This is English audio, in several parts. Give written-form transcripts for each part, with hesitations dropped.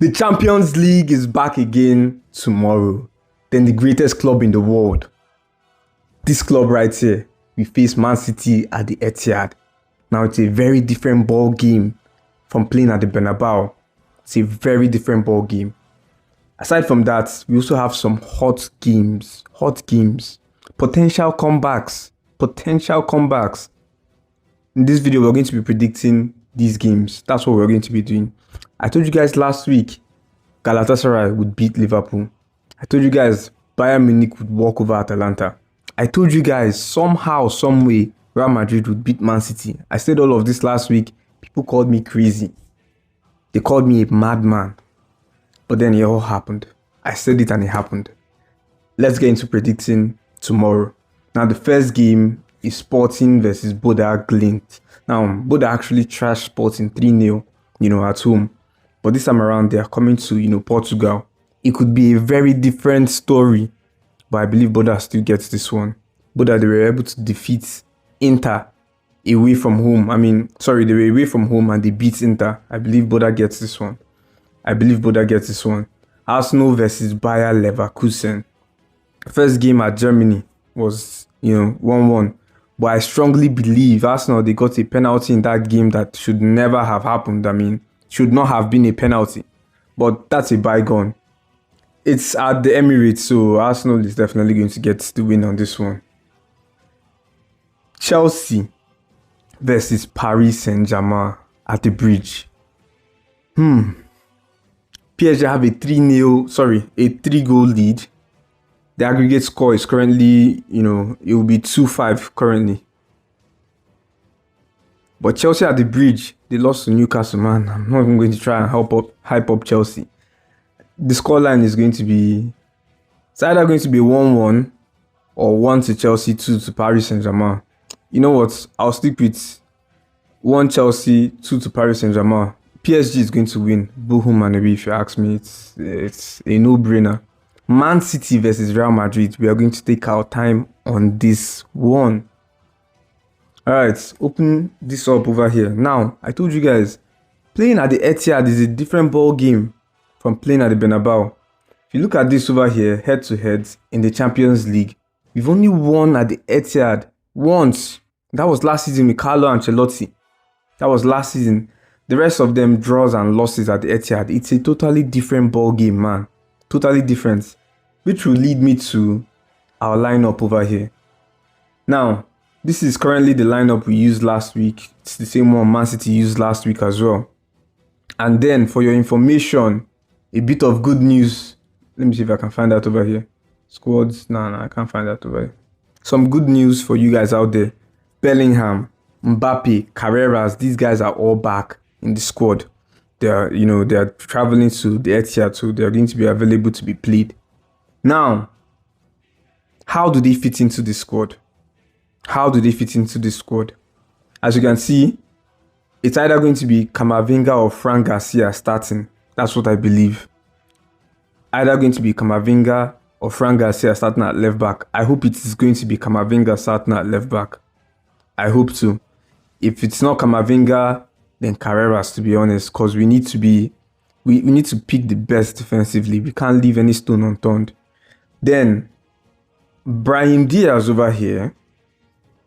The Champions League is back again tomorrow. Then the greatest club in the world. This club right here, we face Man City at the Etihad. Now it's a very different ball game from playing at the Bernabeu. It's a very different ball game. Aside from that, we also have some hot games. Potential comebacks. In this video, we're going to be predicting these games. That's what we're going to be doing. I told you guys last week, Galatasaray would beat Liverpool. I told you guys, Bayern Munich would walk over Atalanta. I told you guys, somehow, some way, Real Madrid would beat Man City. I said all of this last week. People called me crazy. They called me a madman. But then it all happened. I said it and it happened. Let's get into predicting tomorrow. Now, the first game is Sporting versus Boda Glimt. Now, Boda actually trashed Sporting 3-0, at home. But this time around, they are coming to, Portugal. It could be a very different story. But I believe Boda still gets this one. Boda, they were able to defeat Inter away from home. They were away from home and they beat Inter. I believe Boda gets this one. Arsenal versus Bayer Leverkusen. First game at Germany was, 1-1. But I strongly believe Arsenal, they got a penalty in that game that should never have happened. Should not have been a penalty. But that's a bygone. It's at the Emirates, so Arsenal is definitely going to get the win on this one. Chelsea versus Paris Saint-Germain at the Bridge. PSG have a 3-goal lead. The aggregate score is currently, it will be 2-5 currently. But Chelsea at the Bridge, they lost to Newcastle, man. I'm not even going to try and hype up Chelsea. The scoreline is going to be, it's either going to be 1-1 or 1 to Chelsea, 2 to Paris Saint-Germain. You know what? I'll stick with 1 Chelsea, 2 to Paris Saint-Germain. PSG is going to win. Bochum and away, if you ask me. It's a no-brainer. Man City versus Real Madrid. We are going to take our time on this one. Alright, open this up over here. Now, I told you guys, playing at the Etihad is a different ball game from playing at the Bernabeu. If you look at this over here, head-to-head in the Champions League, we've only won at the Etihad once. That was last season with Carlo Ancelotti. That was last season. The rest of them draws and losses at the Etihad. It's a totally different ball game, man. Totally different. Which will lead me to our lineup over here. Now, this is currently the lineup we used last week. It's the same one Man City used last week as well. And then, for your information, a bit of good news. Let me see if I can find that over here. Squads. No, I can't find that over here. Some good news for you guys out there. Bellingham, Mbappe, Carreras, these guys are all back in the squad. They are traveling to the Etihad, so they are going to be available to be played. Now, how do they fit into the squad? As you can see, it's either going to be Camavinga or Fran Garcia starting. That's what I believe. Either going to be Camavinga or Fran Garcia starting at left back. I hope it is going to be Camavinga starting at left back. I hope to. If it's not Camavinga, then Carreras, to be honest, because we need to pick the best defensively. We can't leave any stone unturned. Then, Brahim Diaz over here,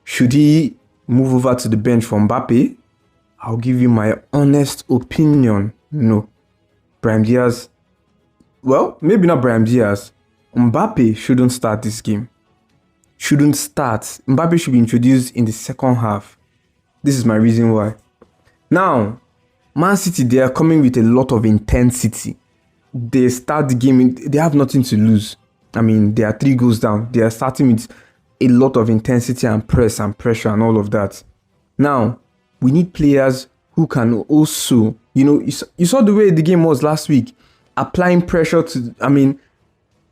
should he move over to the bench for Mbappe? I'll give you my honest opinion. No. Brahim Diaz, well, maybe not Brahim Diaz. Mbappe shouldn't start this game. Mbappe should be introduced in the second half. This is my reason why. Now, Man City, they are coming with a lot of intensity. They start the game, they have nothing to lose. They are 3 goals down. They are starting with a lot of intensity and press and pressure and all of that. Now, we need players who can also, you saw the way the game was last week. Applying pressure to,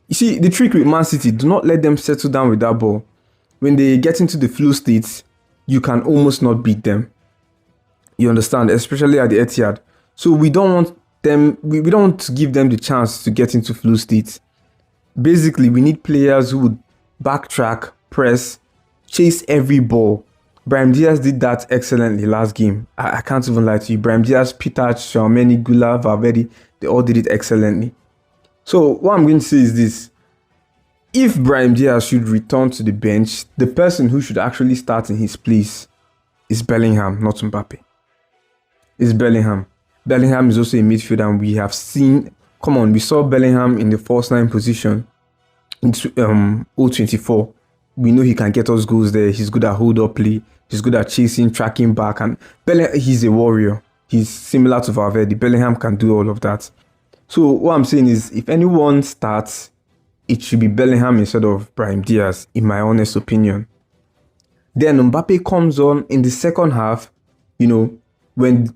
you see, the trick with Man City, do not let them settle down with that ball. When they get into the flow states, you can almost not beat them. You understand? Especially at the Etihad. So we don't want them, we don't want to give them the chance to get into flow states. Basically, we need players who would backtrack, press, chase every ball, Brahim Diaz did that excellently last game. I can't even lie to you. Brahim Diaz, Peter, Xiaomeni, Gula, Valverde, they all did it excellently. So what I'm going to say is this. If Brahim Diaz should return to the bench, the person who should actually start in his place is Bellingham, not Mbappe. It's Bellingham. Bellingham is also a midfielder, and we have seen, we saw Bellingham in the false nine position in 024. We know he can get us goals there. He's good at hold-up play. He's good at chasing, tracking back, and he's a warrior. He's similar to Valverde. Bellingham can do all of that. So what I'm saying is, if anyone starts, it should be Bellingham instead of Brahim Diaz, in my honest opinion. Then Mbappe comes on in the second half, when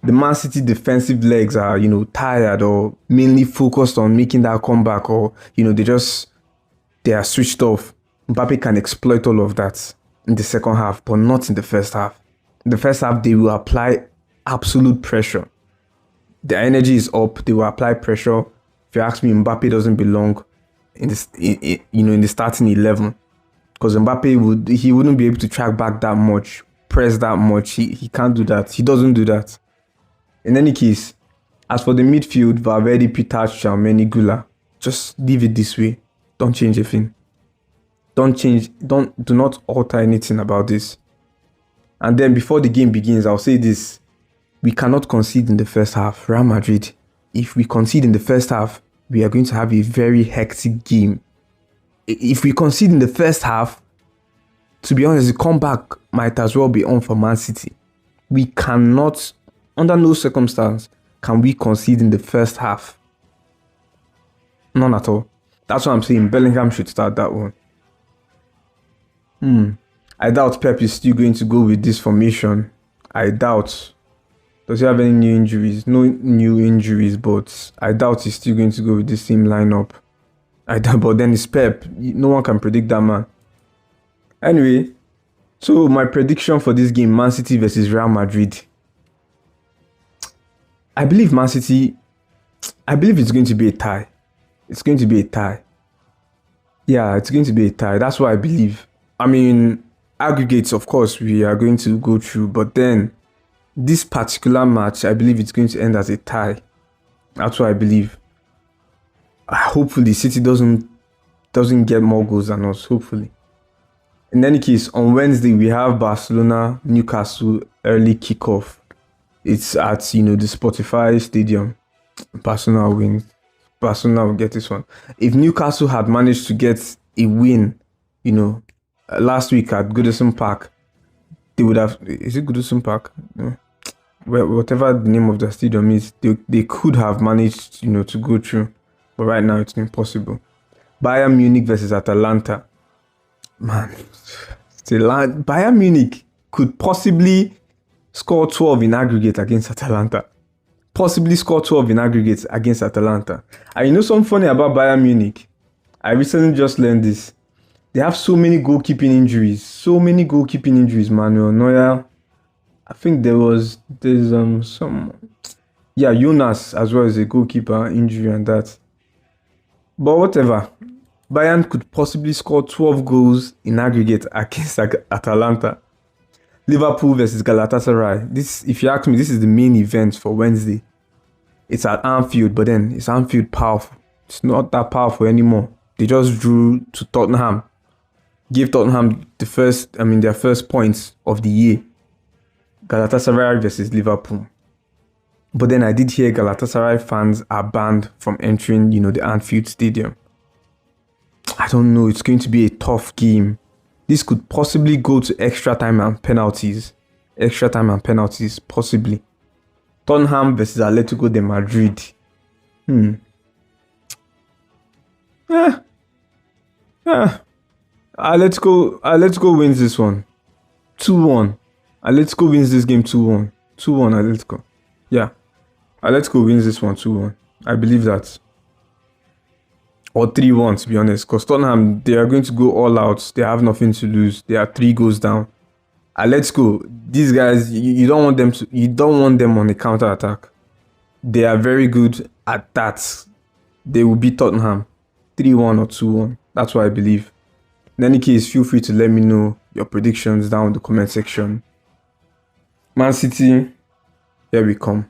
the Man City defensive legs are, tired or mainly focused on making that comeback, or, they are switched off. Mbappe can exploit all of that in the second half, but not in the first half. In the first half, they will apply absolute pressure. Their energy is up. They will apply pressure. If you ask me, Mbappe doesn't belong in the starting 11, because Mbappe wouldn't be able to track back that much, press that much. He can't do that. He doesn't do that. In any case, as for the midfield, Valverde, Peter, Xiaomeni, Gula, just leave it this way. Don't change a thing. Do not alter anything about this. And then before the game begins, I'll say this. We cannot concede in the first half. Real Madrid, if we concede in the first half, we are going to have a very hectic game. If we concede in the first half, to be honest, the comeback might as well be on for Man City. We cannot, under no circumstance, can we concede in the first half. None at all. That's what I'm saying. Bellingham should start that one. I doubt Pep is still going to go with this formation. I doubt. Does he have any new injuries? No new injuries, but I doubt he's still going to go with the same lineup. I doubt, but then it's Pep. No one can predict that, man. Anyway, so my prediction for this game, Man City versus Real Madrid. I believe it's going to be a tie. It's going to be a tie. Yeah, it's going to be a tie. That's what I believe. I mean, aggregates, of course, we are going to go through, but then this particular match, I believe it's going to end as a tie. That's what I believe. Hopefully, City doesn't get more goals than us, hopefully. In any case, on Wednesday, we have Barcelona, Newcastle, early kickoff. It's at, the Spotify Stadium. Barcelona wins. Barcelona will get this one. If Newcastle had managed to get a win, last week at Goodison Park, they would have... Is it Goodison Park? No. Well, whatever the name of the stadium is, they could have managed, to go through. But right now, it's impossible. Bayern Munich versus Atalanta. Man, Bayern Munich could possibly score 12 in aggregate against Atalanta. Possibly score 12 in aggregate against Atalanta. And you know something funny about Bayern Munich? I recently just learned this. They have so many goalkeeping injuries. Manuel Neuer. I think there's some... Yeah, Jonas as well as a goalkeeper injury and that. But whatever. Bayern could possibly score 12 goals in aggregate against Atalanta. Liverpool versus Galatasaray. This, if you ask me, this is the main event for Wednesday. It's at Anfield, but then it's Anfield powerful. It's not that powerful anymore. They just drew to Tottenham. Gave Tottenham their first points of the year. Galatasaray versus Liverpool. But then I did hear Galatasaray fans are banned from entering, the Anfield Stadium. I don't know. It's going to be a tough game. This could possibly go to extra time and penalties. Possibly. Tottenham versus Atletico de Madrid. Atletico wins this one. 2-1. Atletico wins this game 2-1. 2-1 Atletico. Yeah. Atletico wins this one 2-1. I believe that. Or 3-1 to be honest. Because Tottenham, they are going to go all out. They have nothing to lose. They are 3 goals down. Atletico, these guys, you don't want them on a counter attack. They are very good at that. They will beat Tottenham 3-1 or 2-1. That's what I believe. In any case, feel free to let me know your predictions down in the comment section. Man City, here we come.